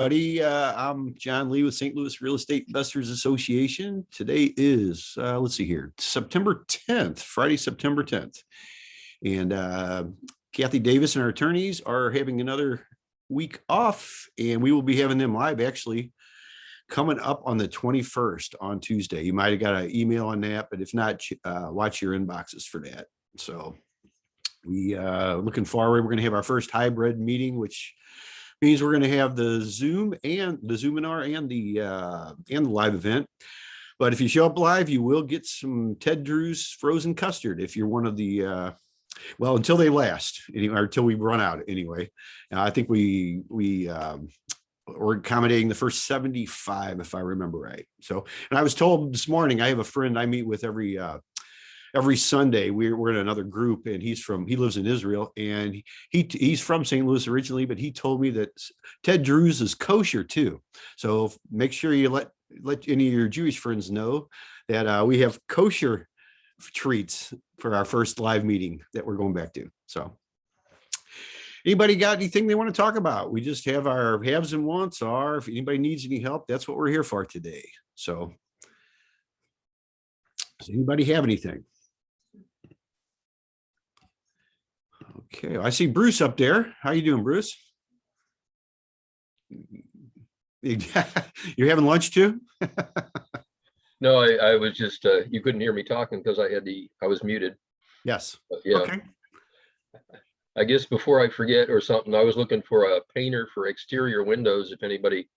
everybody. I'm John Lee with St. Louis Real Estate Investors Association. Today is, let's see here, September 10th, Friday, September 10th. And Kathy Davis and our attorneys are having another week off, and we will be having them live actually coming up on the 21st on Tuesday. You might have got an email on that, but if not, watch your inboxes for that. So we looking forward. We're going to have our first hybrid meeting, which means we're going to have the Zoom and the Zoominar and the live event. But if you show up live, you will get some Ted Drew's frozen custard if you're one of the well, until they last, or until we run out anyway. I think we're accommodating the first 75, if I remember right. So, and I was told this morning, I have a friend I meet with every Sunday. We're in another group, and he lives in Israel, and he's from St. Louis originally, but he told me that Ted Drew's is kosher too. So make sure you let any of your Jewish friends know that we have kosher treats for our first live meeting that we're going back to. So anybody got anything they want to talk about? We just have our haves and wants, or if anybody needs any help, that's what we're here for today. So does anybody have anything? Okay, I see Bruce up there. How you doing, Bruce? You're having lunch too? No, I was just, you couldn't hear me talking because I was muted. Yes. But yeah. Okay. I guess before I forget or something, I was looking for a painter for exterior windows. If anybody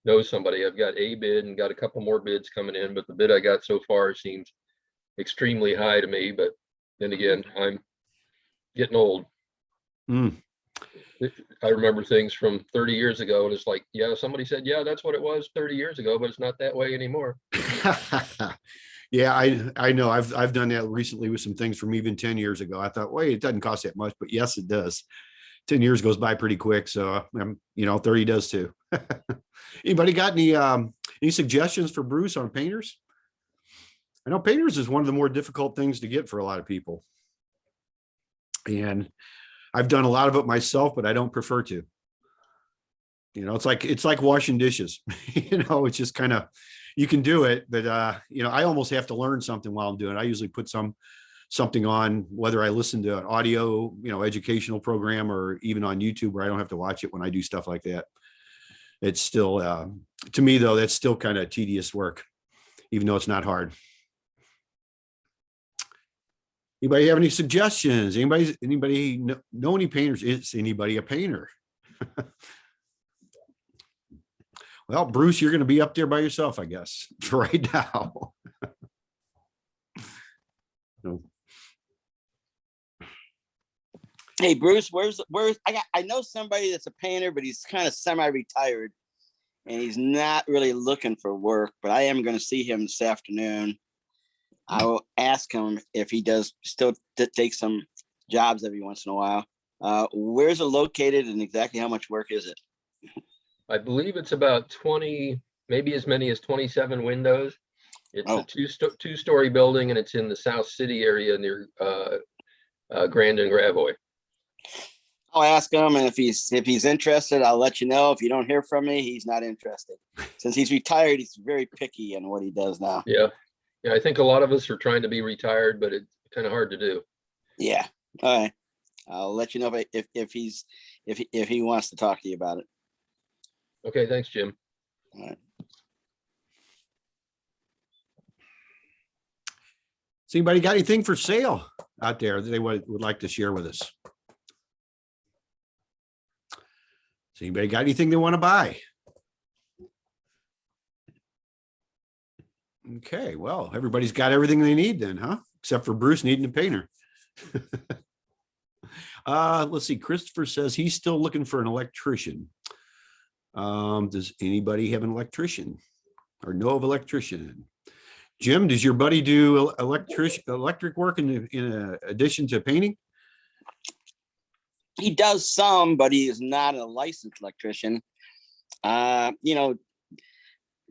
knows somebody, I've got a bid and got a couple more bids coming in, but the bid I got so far seems extremely high to me. But then again, I'm getting old. I remember things from 30 years ago, and it's like, yeah, somebody said, yeah, that's what it was 30 years ago, but it's not that way anymore. Yeah, I know. I've done that recently with some things from even 10 years ago. I thought, wait, it doesn't cost that much, but yes, it does. 10 years goes by pretty quick. So 30 does too. Anybody got any suggestions for Bruce on painters? I know painters is one of the more difficult things to get for a lot of people. And I've done a lot of it myself, but I don't prefer to. It's like washing dishes. It's just kind of, you can do it, but I almost have to learn something while I'm doing it. I usually put something on, whether I listen to an audio, educational program, or even on YouTube where I don't have to watch it when I do stuff like that. It's still, to me though, that's still kind of tedious work, even though it's not hard. Anybody have any suggestions? Anybody know any painters? Is anybody a painter? Well, Bruce, you're going to be up there by yourself, I guess, for right now. Hey, Bruce, where's I know somebody that's a painter, but he's kind of semi-retired and he's not really looking for work, but I am going to see him this afternoon. I will ask him if he does still take some jobs every once in a while. Where's it located and exactly how much work is it? I believe it's about 20, maybe as many as 27 windows. It's a two-story building, and it's in the South City area near Grand and Gravois. I'll ask him, and if he's interested, I'll let you know. If you don't hear from me, he's not interested. Since he's retired, he's very picky in what he does now. Yeah, I think a lot of us are trying to be retired, but it's kind of hard to do. Yeah. All right. I'll let you know if he wants to talk to you about it. Okay, thanks, Jim. All right. Has anybody got anything for sale out there that they would like to share with us? Has anybody got anything they want to buy? Okay, well, everybody's got everything they need then, huh? Except for Bruce needing a painter. Let's see. Christopher says he's still looking for an electrician. Does anybody have an electrician or know of electrician? Jim, does your buddy do electric work in addition to painting? He does some, but he is not a licensed electrician.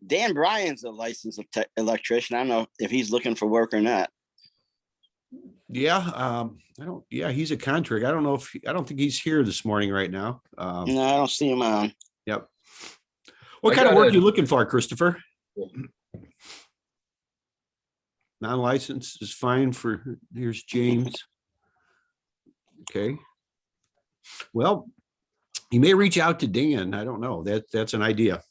Dan Bryan's a licensed electrician. I don't know if he's looking for work or not. Yeah, he's a contract. I don't think he's here this morning right now. No, I don't see him on. Yep. What I kind of got work a- are you looking for, Christopher? Non-licensed is fine for, here's James. Okay. Well, you may reach out to Dan. I don't know. That's an idea.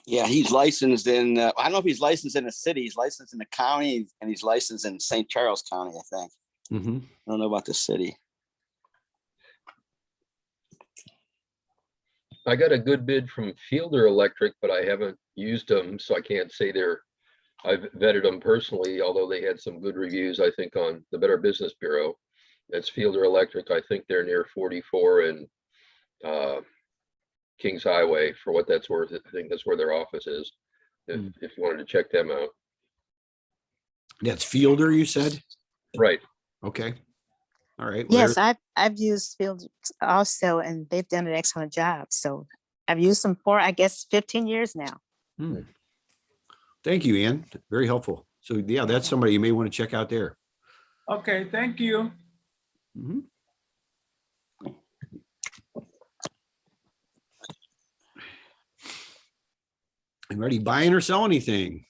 Yeah, he's licensed in, I don't know if he's licensed in a city, he's licensed in the county, and he's licensed in St. Charles County, I think. Mhm. I don't know about the city. I got a good bid from Fielder Electric, but I haven't used them, so I can't say I've vetted them personally, although they had some good reviews, I think, on the Better Business Bureau. That's Fielder Electric. I think they're near 44 and Kings Highway, for what that's worth. I think that's where their office is, if you wanted to check them out. That's Fielder, you said? Right. Okay. All right. Well, Yes, I've used Field also, and they've done an excellent job. So I've used them for, I guess, 15 years now. Thank you, Ian. Very helpful. So yeah, that's somebody you may want to check out there. Okay, thank you. Mhm. Anybody buying or selling anything?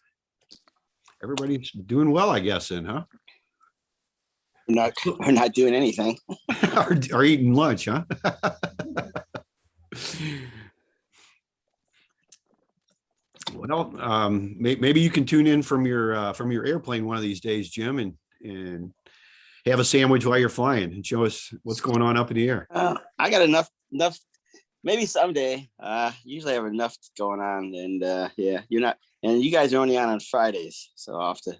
Everybody's doing well, I guess, then, huh? We're not doing anything. Or eating lunch, huh? Well, maybe you can tune in from your airplane one of these days, Jim, and have a sandwich while you're flying and show us what's going on up in the air. I got enough, maybe someday. Usually I have enough going on, and yeah, you're not, and you guys are only on Fridays, so I'll have to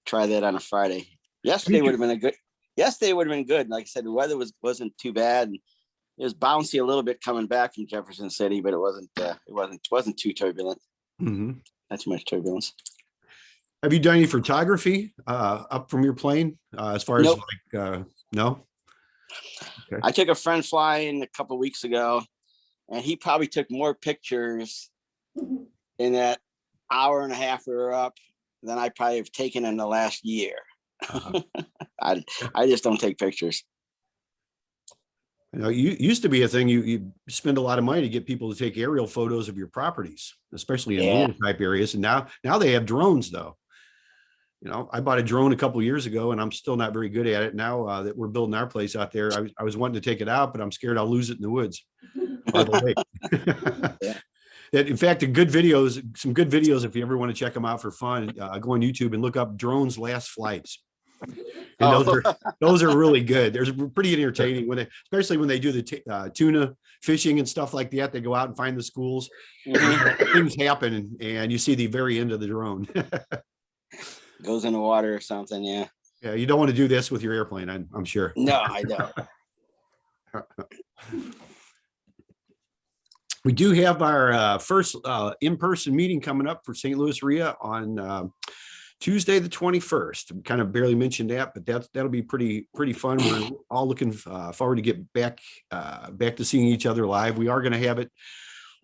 try that on a Friday. Yesterday would have been Yesterday would have been good. Like I said, the weather wasn't too bad. It was bouncy a little bit coming back from Jefferson City, but it wasn't too turbulent. Mhm. Not too much turbulence. Have you done any photography up from your plane as far Nope. as like no? Okay. I took a friend flying a couple of weeks ago, and he probably took more pictures in that hour and a half we were up than I probably have taken in the last year. I just don't take pictures. You know, you used to be a thing. You spend a lot of money to get people to take aerial photos of your properties, especially in rural type areas. And now they have drones, though. You know, I bought a drone a couple of years ago, and I'm still not very good at it now that we're building our place out there. I was wanting to take it out, but I'm scared I'll lose it in the woods or the lake. Yeah. In fact, some good videos, if you ever want to check them out for fun, go on YouTube and look up drones last flights. And those are really good. They're pretty entertaining especially when they do the tuna fishing and stuff like that. They go out and find the schools. Things happen, and you see the very end of the drone. Goes in the water or something. Yeah. Yeah, you don't want to do this with your airplane, I'm sure. No, I don't. We do have our first in-person meeting coming up for STLREIA on Tuesday, the 21st. We kind of barely mentioned that, but that'll be pretty fun. We're all looking forward to get back to seeing each other live. We are going to have it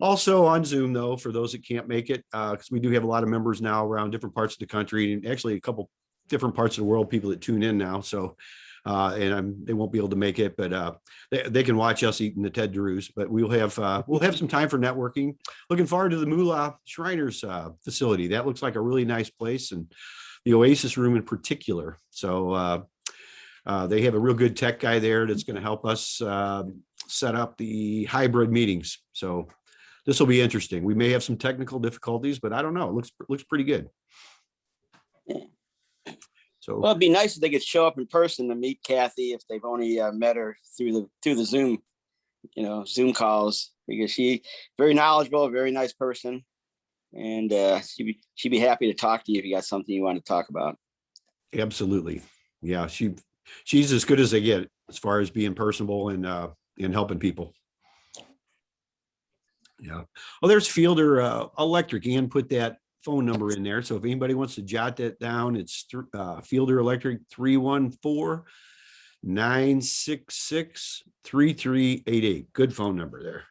also on Zoom, though, for those that can't make it, because we do have a lot of members now around different parts of the country, and actually a couple different parts of the world, people that tune in now. So, and they won't be able to make it, but they can watch us eating the Ted Drews. But we'll have some time for networking. Looking forward to the Moolah Shriners facility. That looks like a really nice place, and the Oasis room in particular. So they have a real good tech guy there that's going to help us set up the hybrid meetings. So this will be interesting. We may have some technical difficulties, but I don't know. It looks pretty good. So, Well, it'd be nice if they could show up in person to meet Kathy if they've only met her through the Zoom, Zoom calls, because she's very knowledgeable, a very nice person, and she'd be happy to talk to you if you got something you want to talk about. absolutely, yeah. She's as good as they get as far as being personable and helping people. Yeah. Oh, there's Fielder Electric. Ian put that phone number in there. So if anybody wants to jot that down, it's Fielder Electric 314-966-3388. Good phone number there.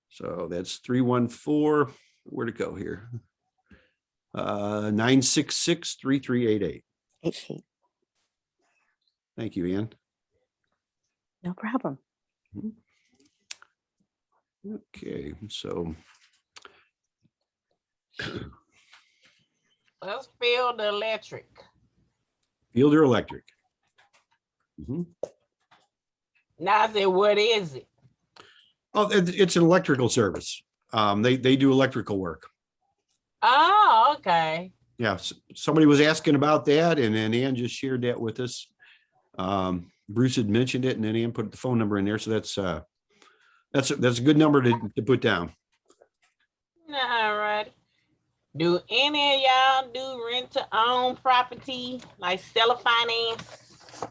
So that's 314. Where'd it go here? 966-3388. Thank you, Ian. No problem. Okay, so Let's Field Electric. Fielder Electric. Mhm. Now I said, what is it? Oh, it's an electrical service. They do electrical work. Oh, okay. Yeah, somebody was asking about that, and then Ann just shared that with us. Bruce had mentioned it, and then Ann put the phone number in there, so that's a good number to put down. All right. Do any of y'all do rent to own property like seller finance?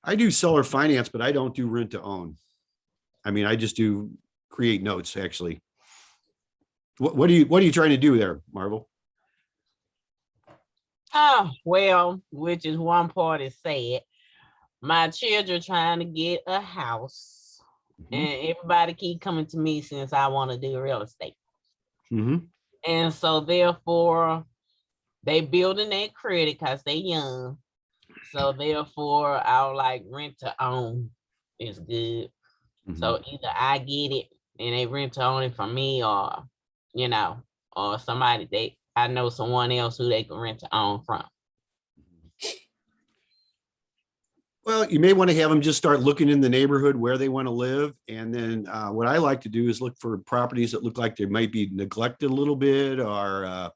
I do seller finance, but I don't do rent to own. I mean, I just do create notes, actually. What are you trying to do there, Marvel? Oh, well, which is one part is sad. My children trying to get a house, and everybody keep coming to me since I want to do real estate. Mm-hmm. And so therefore, they building that credit because they young. So therefore, I'll like rent to own is good. So either I get it and they rent to own it from me, or or somebody I know someone else who they can rent to own from. Well, you may want to have them just start looking in the neighborhood where they want to live. And then what I like to do is look for properties that look like they might be neglected a little bit, or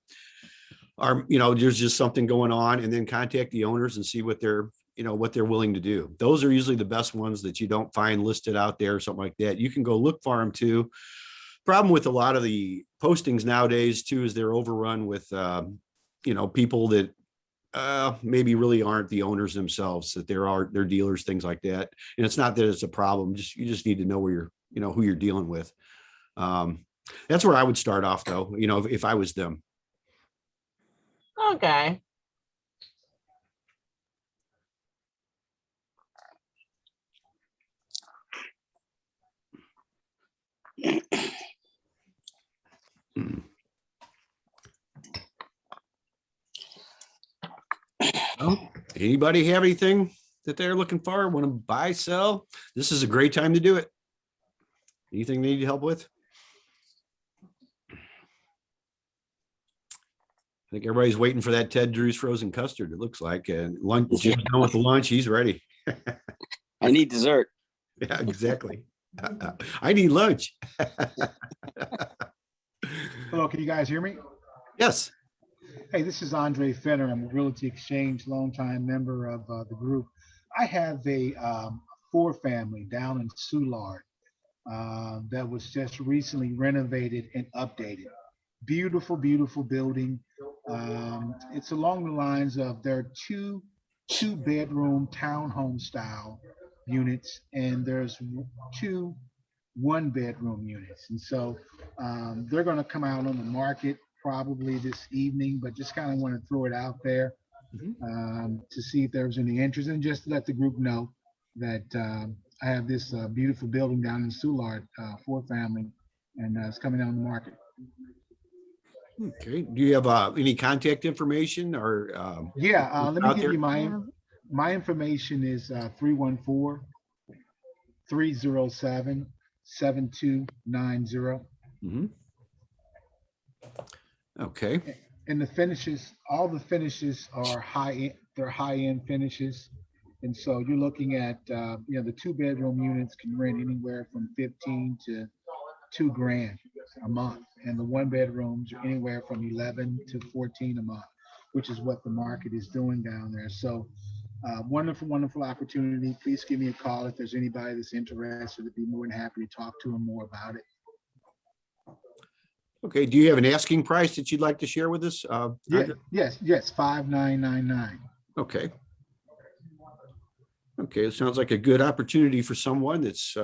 there's just something going on, and then contact the owners and see what they're willing to do. Those are usually the best ones that you don't find listed out there or something like that. You can go look for them too. Problem with a lot of the postings nowadays too is they're overrun with people that maybe really aren't the owners themselves, that they're dealers, things like that. And it's not that it's a problem, you just need to know where who you're dealing with. That's where I would start off though, if I was them. Okay. Well, anybody have anything that they're looking for, want to buy, sell? This is a great time to do it. Anything they need help with? I think everybody's waiting for that Ted Drew's frozen custard, it looks like. And lunch, Jim's done with the lunch, he's ready. I need dessert. Yeah, exactly. I need lunch. Hello, can you guys hear me? Yes. Hey, this is Andre Fenner. I'm a Realty Exchange longtime member of the group. I have a 4-family down in Soulard that was just recently renovated and updated. Beautiful, beautiful building. It's along the lines of there are two-bedroom townhome style units, and there's 2 1-bedroom units. And so they're going to come out on the market probably this evening, but just kind of want to throw it out there to see if there's any interest, and just to let the group know that I have this beautiful building down in Soulard, 4-family, and it's coming out on the market. Okay. Do you have any contact information or? Yeah, let me out give there? you my information is 314-307-7290. Okay. And the finishes, all the finishes are they're high-end finishes. And so you're looking at, the 2-bedroom units can rent anywhere from 15 to $2,000 a month. And the 1-bedrooms are anywhere from 11 to 14 a month, which is what the market is doing down there. So wonderful, wonderful opportunity. Please give me a call if there's anybody that's interested. I'd be more than happy to talk to them more about it. Okay. Do you have an asking price that you'd like to share with us? Yes, 5,999. Okay. Okay. It sounds like a good opportunity for someone that's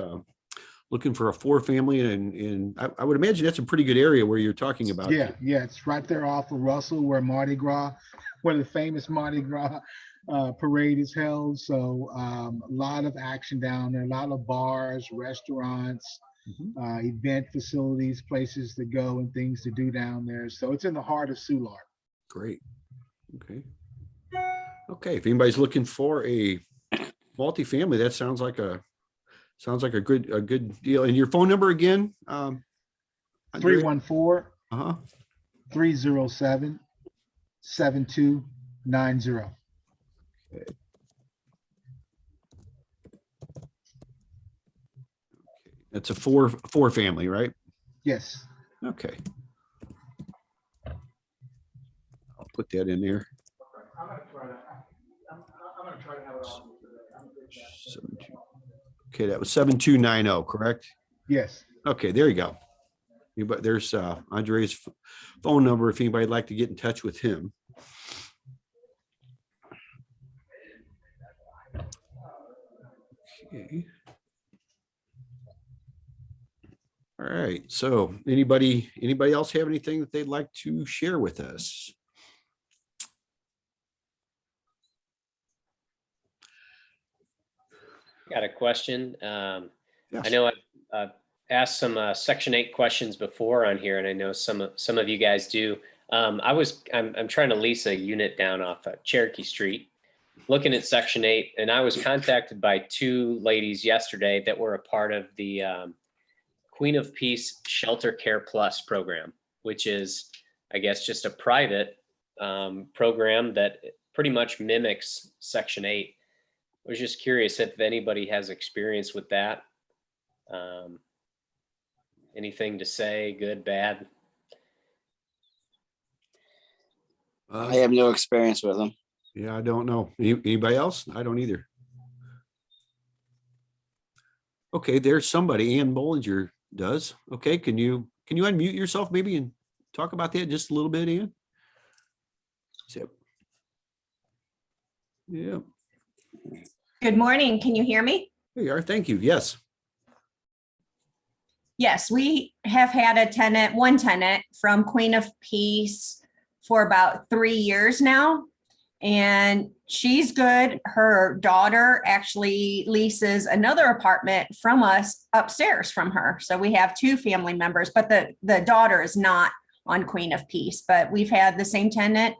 looking for a 4-family, and I would imagine that's a pretty good area where you're talking about. Yeah, it's right there off of Russell, where Mardi Gras, where the famous Mardi Gras parade is held. So a lot of action down there, a lot of bars, restaurants, event facilities, places to go and things to do down there. So it's in the heart of Soulard. Great. Okay. Okay. If anybody's looking for a multifamily, that sounds like a Sounds like a good deal. And your phone number again? Andrea? 314 Uh-huh. 307 7290. It's a four family, right? Yes. Okay. I'll put that in there. I'm gonna try to have it all. 72. Okay, that was 7290, correct? Yes. Okay, there you go. But there's Andre's phone number if anybody'd like to get in touch with him. Okay. All right, so anybody else have anything that they'd like to share with us? Got a question. Yes. I know I've asked some Section 8 questions before on here, and I know some of you guys do. I'm trying to lease a unit down off Cherokee Street, looking at Section 8, and I was contacted by two ladies yesterday that were a part of the Queen of Peace Shelter Care Plus program, which is, I guess, just a private program that pretty much mimics Section 8. I was just curious if anybody has experience with that. Anything to say, good, bad? I have no experience with them. Yeah, I don't know. Anybody else? I don't either. Okay, there's somebody. Ann Bollinger does. Okay, can you unmute yourself maybe and talk about that just a little bit, Ann? Yep. Yeah. Good morning. Can you hear me? There you are. Thank you. Yes. Yes, we have had one tenant from Queen of Peace for about 3 years now, and she's good. Her daughter actually leases another apartment from us upstairs from her. So we have two family members, but the daughter is not on Queen of Peace, but we've had the same tenant.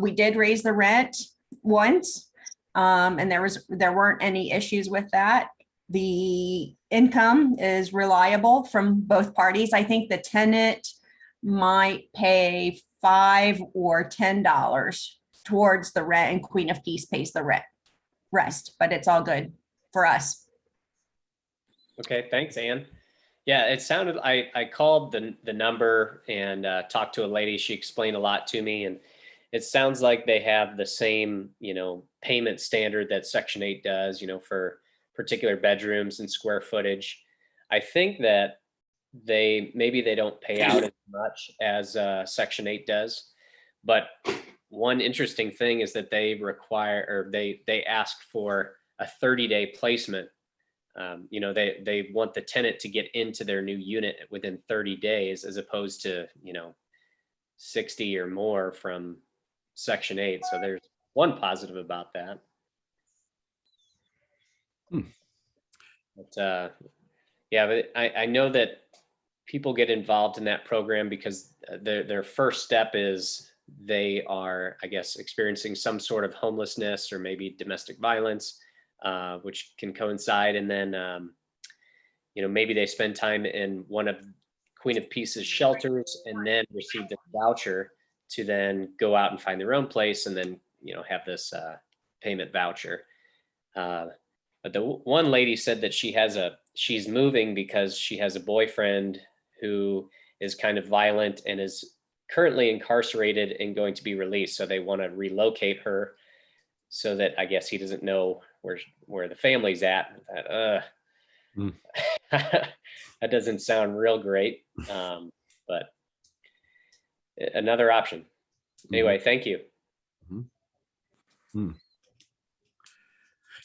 We did raise the rent once, and there weren't any issues with that. The income is reliable from both parties. I think the tenant might pay $5 or $10 towards the rent, and Queen of Peace pays the rest, but it's all good for us. Okay, thanks, Ann. Yeah, it sounded, I called the number and talked to a lady. She explained a lot to me, and it sounds like they have the same, payment standard that Section 8 does, for particular bedrooms and square footage. I think that maybe they don't pay out as much as Section 8 does, but one interesting thing is that they require, or they ask for a 30-day placement. They want the tenant to get into their new unit within 30 days, as opposed to 60 or more from Section 8. So there's one positive about that. But I know that people get involved in that program because their first step is they are, I guess, experiencing some sort of homelessness or maybe domestic violence, which can coincide. And then, maybe they spend time in one of Queen of Peace's shelters and then receive the voucher to then go out and find their own place and then, have this payment voucher. But the one lady said that she's moving because she has a boyfriend who is kind of violent and is currently incarcerated and going to be released. So they want to relocate her so that, I guess, he doesn't know where the family's at. That doesn't sound real great, but another option. Anyway, thank you.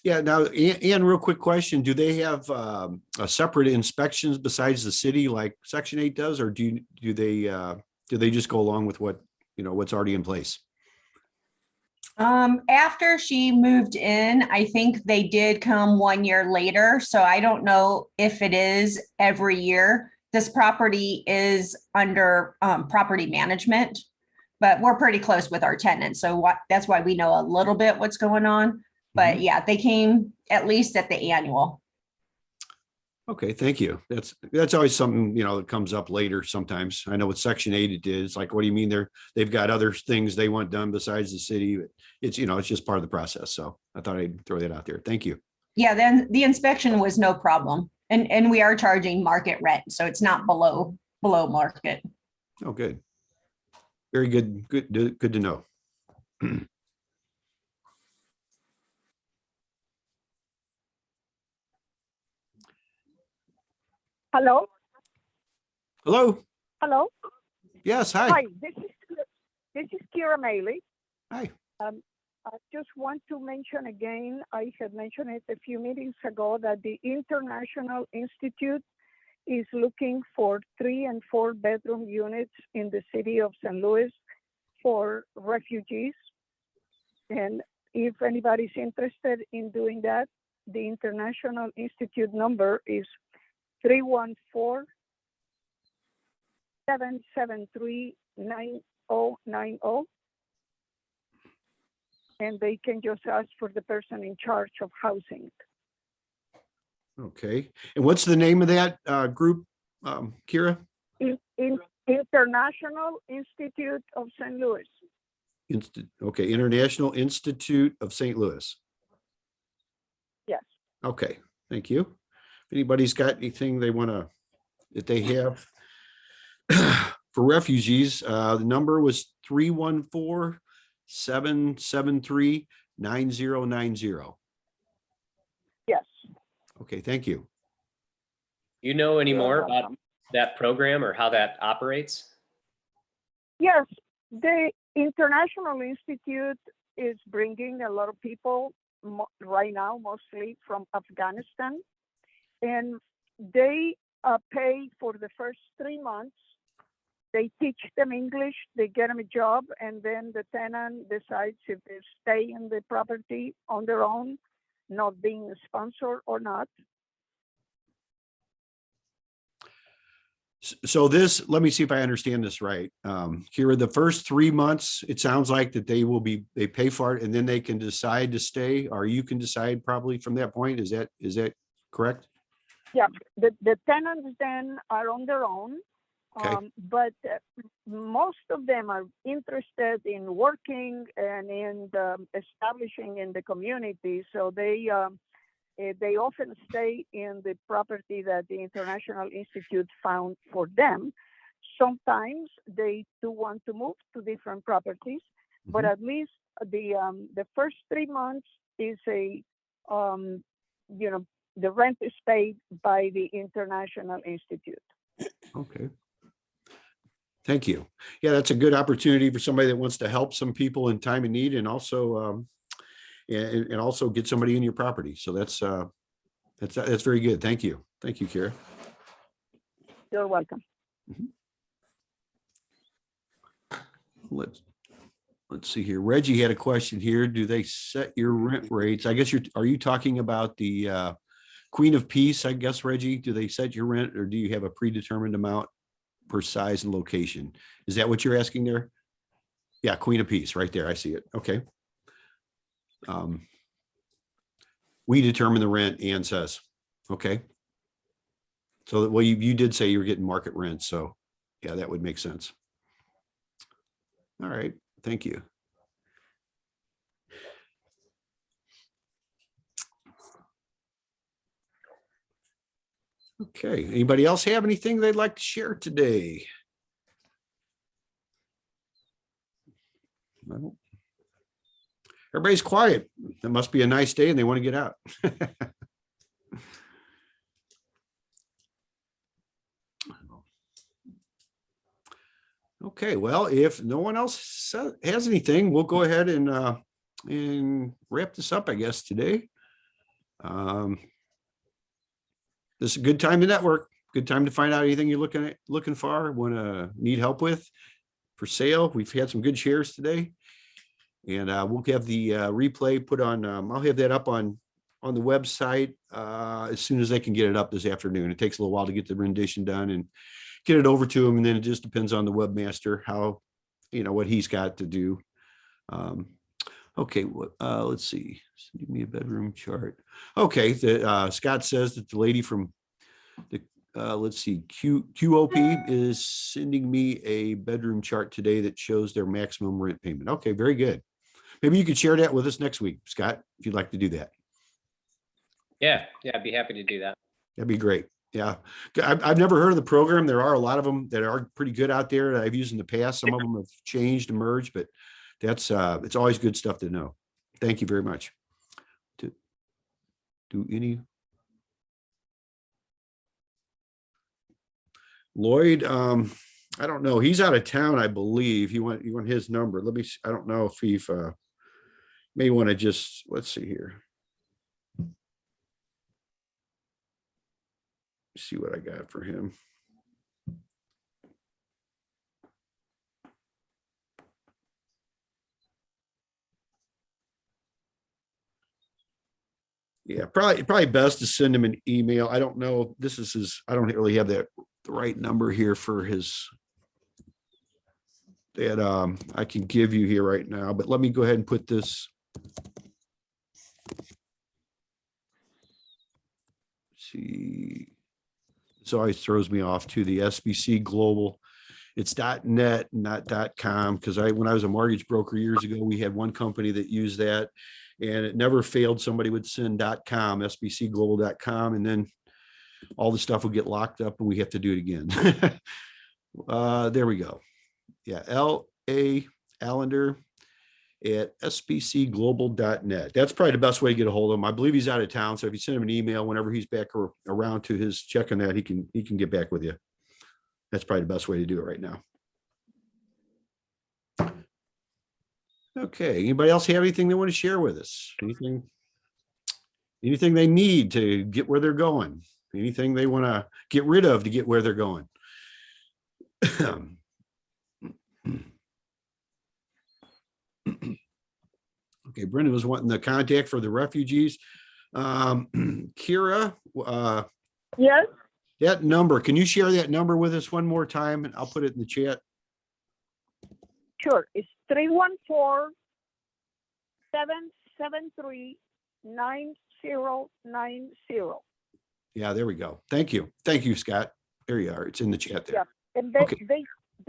Yeah. Now, Ann, real quick question. Do they have a separate inspections besides the city like Section 8 does, or do they just go along with what's already in place? After she moved in, I think they did come 1 year later. So I don't know if it is every year. This property is under property management, but we're pretty close with our tenants. So that's why we know a little bit what's going on. But yeah, they came at least at the annual. Okay, thank you. That's always something, that comes up later sometimes. I know with Section 8 it is like, what do you mean they've got other things they want done besides the city? But it's just part of the process. So I thought I'd throw that out there. Thank you. Yeah, then the inspection was no problem. And we are charging market rent, so it's not below market. Oh, good. Very good. Good to know. Hello, Hello. hello. Yes. Hi. Hi, this is Kira Maley. Hi. I just want to mention again, I had mentioned it a few meetings ago, that the International Institute is looking for 3 and 4 bedroom units in the city of St. Louis for refugees. And if anybody's interested in doing that, the International Institute number is 314-773-9090. And they can just ask for the person in charge of housing. Okay. And what's the name of that group, Kira? International Institute of St. Louis. Okay, International Institute of St. Louis. Yes. Okay, thank you. If anybody's got anything that they have for refugees, the number was 314-773-9090. Yes. Okay, thank you. You know any You're more about welcome. that program or how that operates? Yes, the International Institute is bringing a lot of people right now, mostly from Afghanistan, and they pay for the first 3 months. They teach them English, they get them a job, and then the tenant decides if they stay in the property on their own, not being a sponsor or not. So this, let me see if I understand this right. Kira, the first 3 months, it sounds like that they pay for it and then they can decide to stay, or you can decide probably from that point. Is that correct? Yeah, the tenants then are on their own. Okay. But most of them are interested in working and in establishing in the community. So they often stay in the property that the International Institute found for them. Sometimes they do want to move to different properties, but at least the first 3 months is the rent is paid by the International Institute. Okay. Thank you. Yeah, that's a good opportunity for somebody that wants to help some people in time of need, and also and also get somebody in your property. So that's very good. Thank you. Thank you, Kira. You're welcome. Let's see here. Reggie had a question here. Do they set your rent rates? I guess are you talking about the Queen of Peace, I guess, Reggie? Do they set your rent, or do you have a predetermined amount per size and location? Is that what you're asking there? Yeah, Queen of Peace right there. I see it. Okay. We determine the rent, Ann says. Okay. So, well, you did say you're getting market rent. So yeah, that would make sense. All right. Thank you. Okay. Anybody else have anything they'd like to share today? No. Everybody's quiet. It must be a nice day and they want to get out. Okay, well, if no one else has anything, we'll go ahead and wrap this up, I guess, today. This is a good time to network, good time to find out anything you're looking for, need help with for sale. We've had some good shares today, and we'll have the replay put on. I'll have that up on the website as soon as they can get it up this afternoon. It takes a little while to get the rendition done and get it over to them, and then it just depends on the webmaster how, what he's got to do. Okay, let's see. Give me a bedroom chart. Okay, Scott says that the lady from Let's see, QOP is sending me a bedroom chart today that shows their maximum rent payment. Okay, very good. Maybe you could share that with us next week, Scott, if you'd like to do that. Yeah, I'd be happy to do that. That'd be great. Yeah. I've never heard of the program. There are a lot of them that are pretty good out there that I've used in the past. Some of them have changed and merged, but that's it's always good stuff to know. Thank you very much. Do any Lloyd, I don't know. He's out of town, I believe. You want his number. Let me I don't know if he may want to just, let's see here. See what I got for him. Yeah, probably best to send him an email. I don't know. This is his, I don't really have the right number here for his that I can give you here right now, but let me go ahead and put this. See, this always throws me off to the SBC Global. It's .net, not .com, because when I was a mortgage broker years ago, we had one company that used that, and it never failed. Somebody would send .com, sbcglobal.com, and then all the stuff would get locked up, and we have to do it again. There we go. Yeah, L.A. Allender at sbcglobal.net. That's probably the best way to get a hold of him. I believe he's out of town, so if you send him an email whenever he's back or around to his checking that, he can get back with you. That's probably the best way to do it right now. Okay, anybody else have anything they want to share with us? Anything they need to get where they're going? Anything they want to get rid of to get where they're going? Okay, Brendan was wanting the contact for the refugees. Kira, Yes, that number, can you share that number with us one more time? And I'll put it in the chat. sure. It's 314-773-9090. Yeah, there we go. Thank you. Thank you, Scott. There you are. It's in the chat there. Yeah. And Okay. they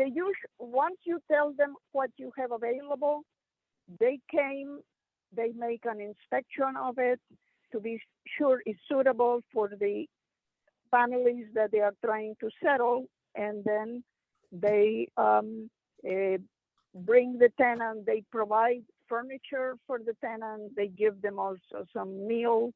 use, once you tell them what you have available, they make an inspection of it to be sure it's suitable for the families that they are trying to settle, and then they bring the tenant, they provide furniture for the tenant, they give them also some meal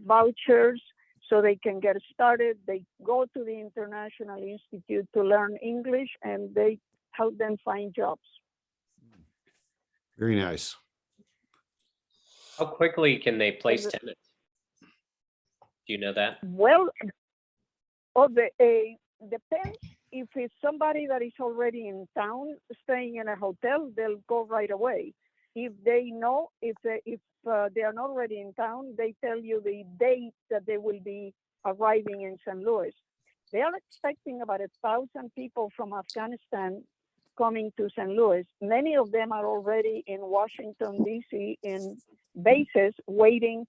vouchers so they can get started. They go to the International Institute to learn English, and they help them find jobs. Very nice. How quickly can they place tenants? Do you know that? Well, depends. If it's somebody that is already in town staying in a hotel, they'll go right away. If they know, if they are not already in town, they tell you the date that they will be arriving in St. Louis. They are expecting about 1,000 people from Afghanistan coming to St. Louis. Many of them are already in Washington, D.C. in bases waiting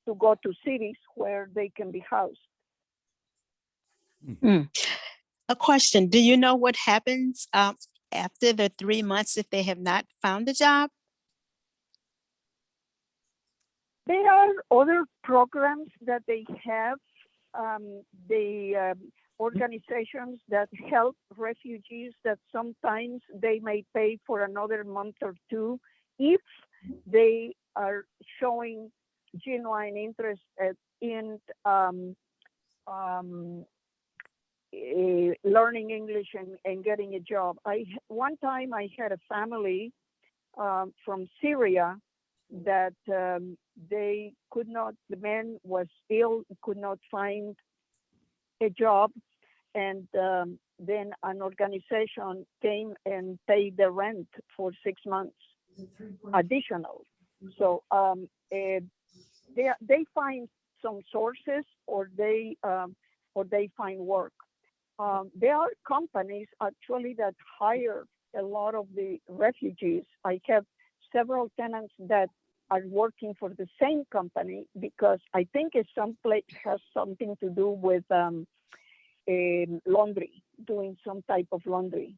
to go to cities where they can be housed. A question, do you know what happens after the 3 months if they have not found a job? There are other programs that they have, organizations that help refugees that sometimes they may pay for another month or two if they are showing genuine interest in learning English and getting a job. One time I had a family from Syria that they could not, the man was ill, could not find a job, and then an organization came and paid the rent for 6 months additional. So they find some sources, or they find work. There are companies actually that hire a lot of the refugees. I have several tenants that are working for the same company, because I think it's someplace has something to do with laundry, doing some type of laundry,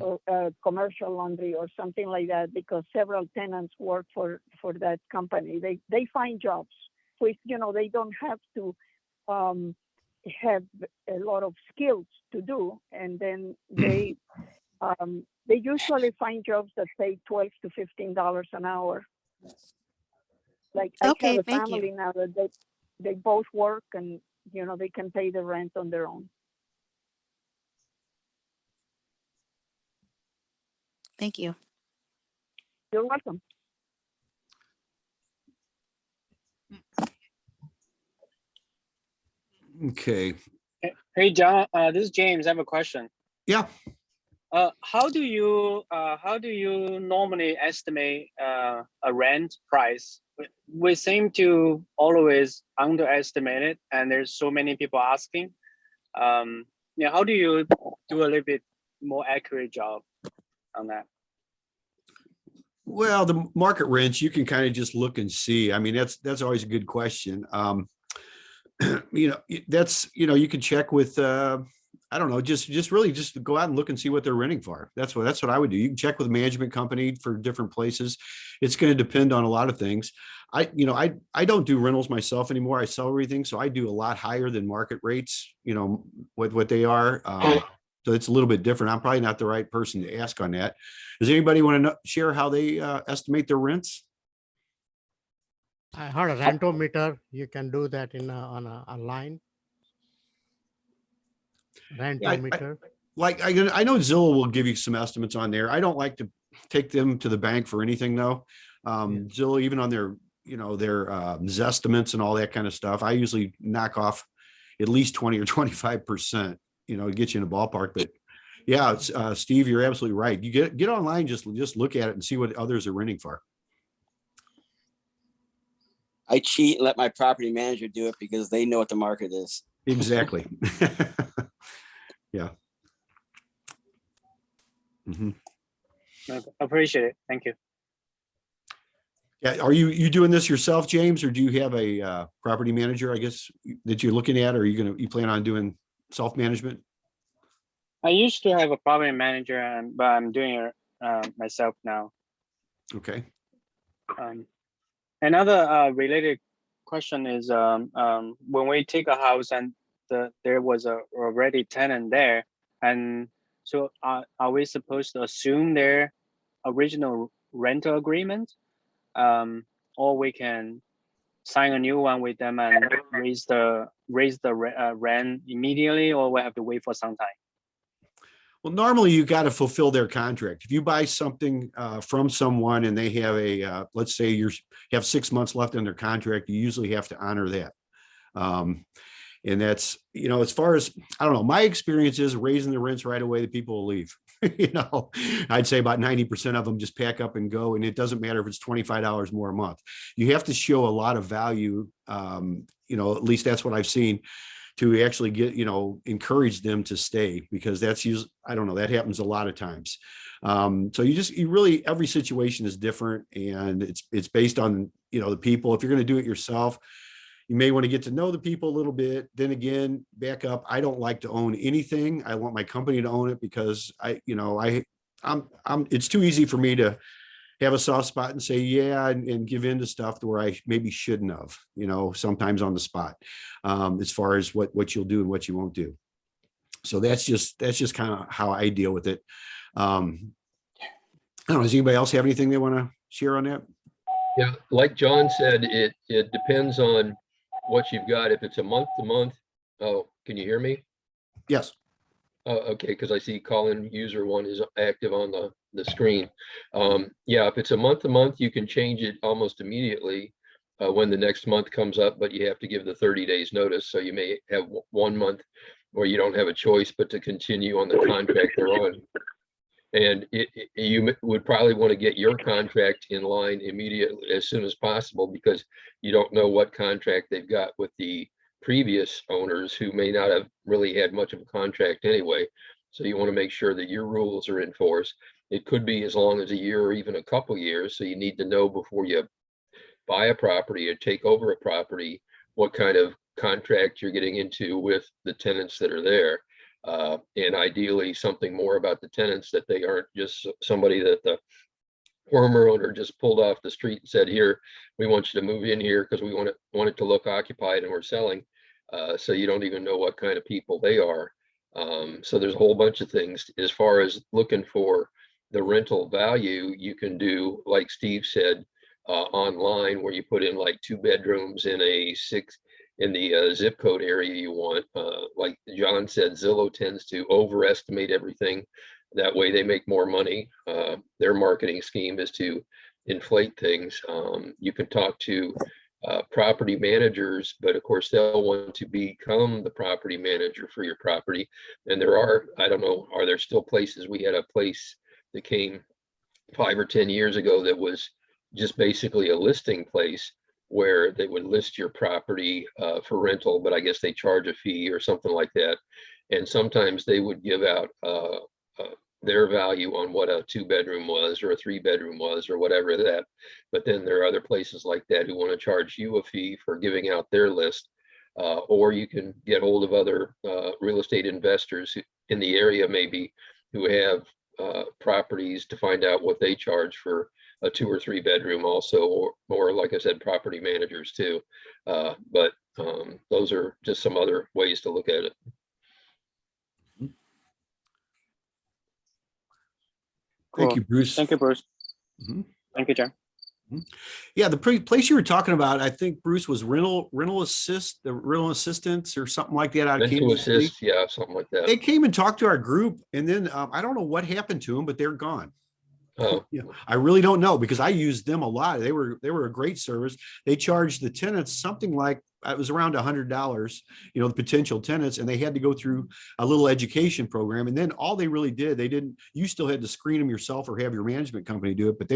or commercial laundry or something like that, because several tenants work for that company. They find jobs which, you know, they don't have to have a lot of skills to do, and then they usually find jobs that pay $12 to $15 an hour. Like I Okay, have a thank you. family now that they both work, and you know they can pay the rent on their own. Thank you. You're welcome. Okay. Hey, John, this is James. I have a question. Yeah. How do you normally estimate a rent price? We seem to always underestimate it, and there's so many people asking. Yeah, how do you do a little bit more accurate job on that? Well, the market rents, you can kind of just look and see. I mean, that's always a good question. You know, that's, you know, you can check with, I don't know, just really just go out and look and see what they're renting for. That's what I would do. You can check with a management company for different places. It's going to depend on a lot of things. I don't do rentals myself anymore. I sell everything. So I do a lot higher than market rates, you know, what they are. So it's a little bit different. I'm probably not the right person to ask on that. Does anybody want to share how they estimate their rents? I heard a rentometer. You can do that on a line. Rentometer. I know Zillow will give you some estimates on there. I don't like to take them to the bank for anything though. Zillow, even on their, you know, their Zestimates and all that kind of stuff, I usually knock off at least 20 or 25%, you know, to get you in a ballpark. But yeah, Steve, you're absolutely right. You get online, just look at it and see what others are renting for. I cheat and let my property manager do it because they know what the market is. Exactly. Yeah. I appreciate it. Thank you. Yeah. Are you doing this yourself, James, or do you have a property manager, I guess, that you're looking at, or are you plan on doing self-management? I used to have a property manager, but I'm doing it myself now. Okay. Another related question is when we take a house and there was already tenant there, and so are we supposed to assume their original rental agreement, or we can sign a new one with them and raise the rent immediately, or we have to wait for some time? Well, normally you got to fulfill their contract. If you buy something from someone and they have let's say you have 6 months left on their contract, you usually have to honor that. And that's, you know, as far as, I don't know, my experience is raising the rents right away, the people will leave. You know, I'd say about 90% of them just pack up and go. And it doesn't matter if it's $25 more a month. You have to show a lot of value. You know, at least that's what I've seen, to actually get, you know, encourage them to stay, because that's usually, I don't know, that happens a lot of times. So you really, every situation is different, and it's based on, you know, the people. If you're going to do it yourself, you may want to get to know the people a little bit. Then again, back up, I don't like to own anything. I want my company to own it, because it's too easy for me to have a soft spot and say, yeah, and give in to stuff to where I maybe shouldn't have, you know, sometimes on the spot, as far as what you'll do and what you won't do. So that's just kind of how I deal with it. I don't know, does anybody else have anything they want to share on that? Yeah, like John said, it depends on what you've got. If it's a month to month, oh, can you hear me? Yes. Okay, because I see call-in user one is active on the screen. Yeah, if it's a month to month, you can change it almost immediately when the next month comes up, but you have to give the 30 days notice. So you may have 1 month where you don't have a choice but to continue on the contract they're on. And you would probably want to get your contract in line immediately, as soon as possible, because you don't know what contract they've got with the previous owners, who may not have really had much of a contract anyway. So you want to make sure that your rules are in force. it could be as long as a year or even a couple years. So you need to know before you buy a property or take over a property, what kind of contract you're getting into with the tenants that are there. And ideally something more about the tenants, that they aren't just somebody that the former owner just pulled off the street and said, here, we want you to move in here because we want it to look occupied and we're selling. So you don't even know what kind of people they are. So there's a whole bunch of things as far as looking for the rental value. You can do, like Steve said, online, where you put in like 2 bedrooms in a 6 in the zip code area you want. Like John said, Zillow tends to overestimate everything. That way they make more money. Their marketing scheme is to inflate things. You can talk to property managers, but of course they'll want to become the property manager for your property. And there are, I don't know, are there still places? We had a place that came 5 or 10 years ago that was just basically a listing place where they would list your property for rental, but I guess they charge a fee or something like that. And sometimes they would give out their value on what a 2-bedroom was or a 3-bedroom was or whatever that. But then there are other places like that who want to charge you a fee for giving out their list. Or you can get hold of other real estate investors in the area maybe who have properties to find out what they charge for a 2 or 3-bedroom also, or like I said, property managers too. But those are just some other ways to look at it. Thank you, Bruce. Thank you, Bruce. Mhm. Thank you, John. Yeah, the place you were talking about, I think, Bruce, was rental assistants or something like that out of Rental Kansas City. assist, yeah, something like that. They came and talked to our group, and then I don't know what happened to them, but they're gone. Oh, Yeah, I really don't know, because I used them a lot. They were a great service. They charged the tenants something like, it was around $100, the potential tenants, and they had to go through a little education program. And then all they really did, you still had to screen them yourself or have your management company do it, but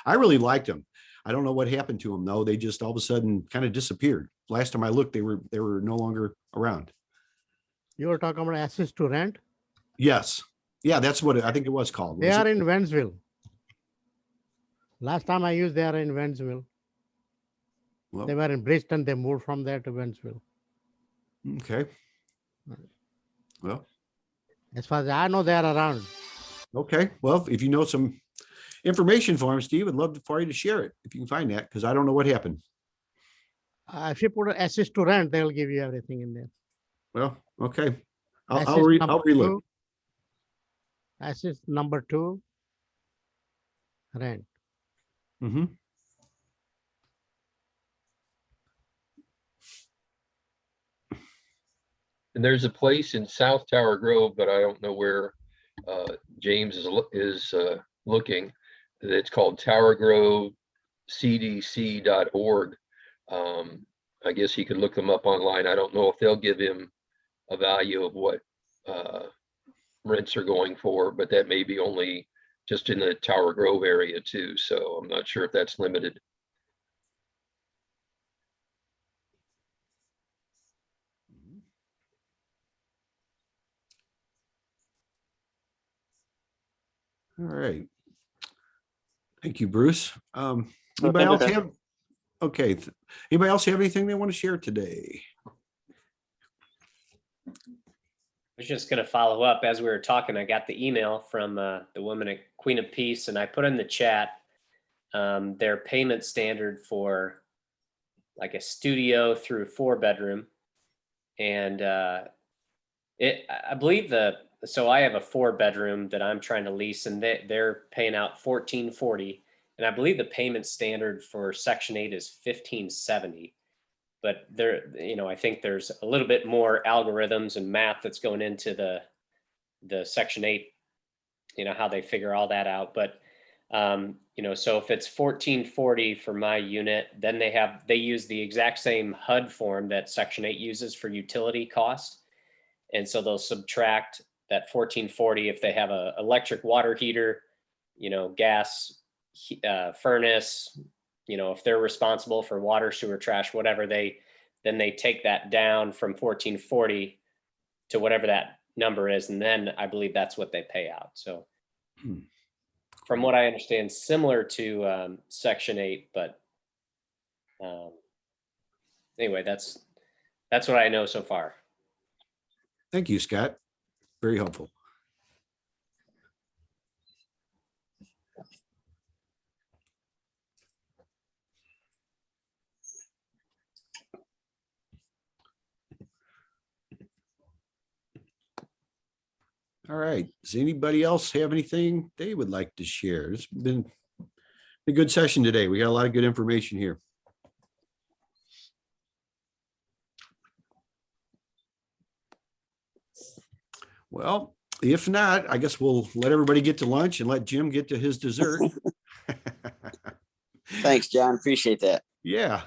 I really liked them. I don't know what happened to them though. They just all of a sudden kind of disappeared. Last time I looked, they were no longer around. You were talking about assist to rent? Yes. Yeah, that's what I think it was called. They are in Wentzville. Last time I used, they are in Wentzville. Well, They were in Bridgeton. They moved from there to Wentzville. okay. Well, As far as I know, they are around. okay. Well, if you know some information for him, Steve, I'd love for you to share it if you can find that, because I don't know what happened. If you put assist to rent, they'll give you everything in there. Well, okay. I'll Assist number relook. 2. Assist number 2. Rent. Mm-hmm. and there's a place in South Tower Grove, but I don't know where James is looking. It's called towergrovecdc.org. I guess he could look them up online. I don't know if they'll give him a value of what rents are going for, but that may be only just in the Tower Grove area too. So I'm not sure if that's limited. All right. Thank you, Bruce. Oh, Anybody thank you, else Ted. have? Okay. Anybody else have anything they want to share today? I was just going to follow up as we were talking. I got the email from the woman at Queen of Peace, and I put in the chat their payment standard for like a studio through 4-bedroom. And I believe so I have a 4-bedroom that I'm trying to lease, and they're paying out $1,440. And I believe the payment standard for Section 8 is $1,570. But I think there's a little bit more algorithms and math that's going into the Section 8, how they figure all that out. But, so if it's $1,440 for my unit, then they use the exact same HUD form that Section 8 uses for utility cost. And so they'll subtract that $1,440 if they have a electric water heater, gas furnace, if they're responsible for water, sewer, trash, whatever, then they take that down from $1,440 to whatever that number is. And then I believe that's what they pay out. So from what I understand, similar to Section 8, but anyway, that's what I know so far. Thank you, Scott. Very helpful. All right. Does anybody else have anything they would like to share? It's been a good session today. We got a lot of good information here. Well, if not, I guess we'll let everybody get to lunch and let Jim get to his dessert. Thanks, John. Appreciate that. Yeah.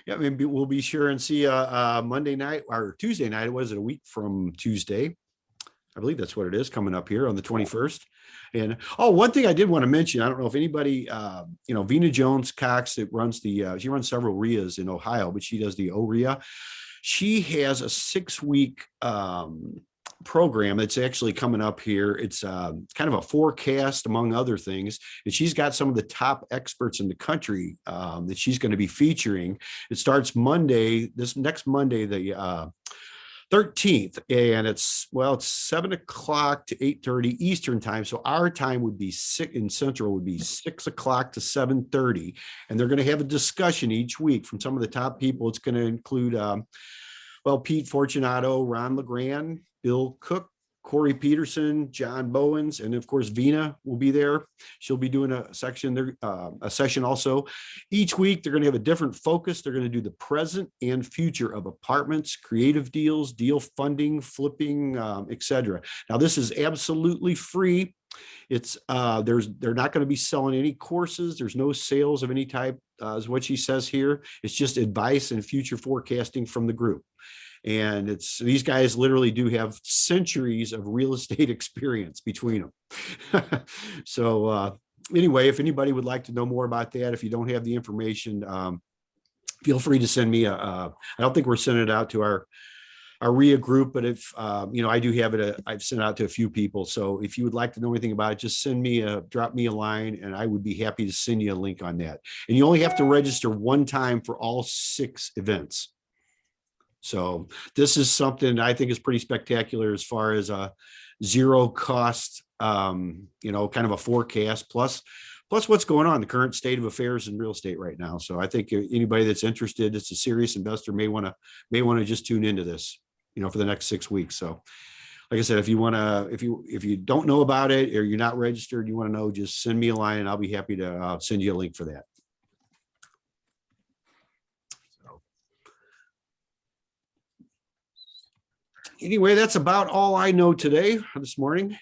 Yeah, I mean, we'll be sure and see Monday night or Tuesday night. What is it, a week from Tuesday? I believe that's what it is, coming up here on the 21st. And one thing I did want to mention, I don't know if anybody, Vina Jones Cox that runs she runs several RIAs in Ohio, but she does the ORIA. She has a 6-week program that's actually coming up here. It's kind of a forecast among other things, and she's got some of the top experts in the country that she's going to be featuring. It starts this next Monday, the 13th, and it's 7 o'clock to 8:30 Eastern time. So our time would be in Central would be 6 o'clock to 7:30, and they're going to have a discussion each week from some of the top people. It's going to include Pete Fortunato, Ron LeGrand, Bill Cook, Corey Peterson, John Bowens, and of course Vina will be there. She'll be doing a session also. Each week they're going to have a different focus. They're going to do the present and future of apartments, creative deals, deal funding, flipping, etc. Now this is absolutely free. It's they're not going to be selling any courses. There's no sales of any type, is what she says here. It's just advice and future forecasting from the group. And these guys literally do have centuries of real estate experience between them. So anyway, if anybody would like to know more about that, if you don't have the information, feel free to send me I don't think we're sending it out to our RIA group, but if I do have it, I've sent it out to a few people. So if you would like to know anything about it, just drop me a line, and I would be happy to send you a link on that. And you only have to register one time for all 6 events. So this is something I think is pretty spectacular as far as a zero cost, kind of a forecast plus what's going on, the current state of affairs in real estate right now. So I think anybody that's interested, it's a serious investor, may want to just tune into this, for the next 6 weeks. So like I said, if you don't know about it or you're not registered, you want to know, just send me a line and I'll be happy to send you a link for that. Anyway, that's about all I know today, this morning.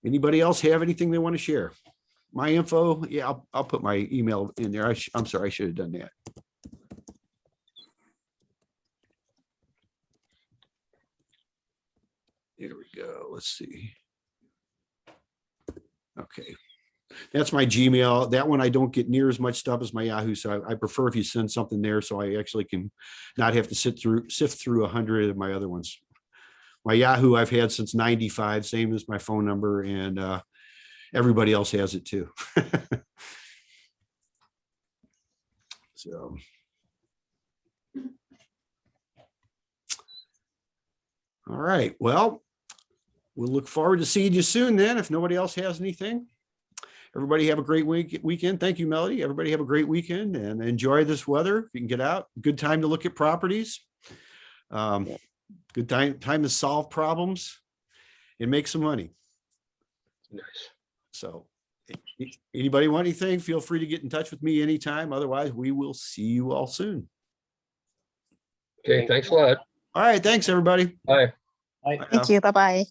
Anybody else have anything they want to share? My info, yeah, I'll put my email in there. I'm sorry, I should have done that. There we go. Let's see. Okay. That's my Gmail. That one I don't get near as much stuff as my Yahoo, so I prefer if you send something there, so I actually can not have to sift through 100 of my other ones. My Yahoo I've had since '95, same as my phone number, and everybody else has it too. So. All right. Well, we'll look forward to seeing you soon then, if nobody else has anything. Everybody have a great weekend. Thank you, Melody. Everybody have a great weekend and enjoy this weather. If you can get out, good time to look at properties. Good time to solve problems and make some money. Nice. So anybody want anything, feel free to get in touch with me anytime. Otherwise, we will see you all soon. Okay, thanks a lot. All right. Thanks, everybody. Bye. Thank you. Bye-bye.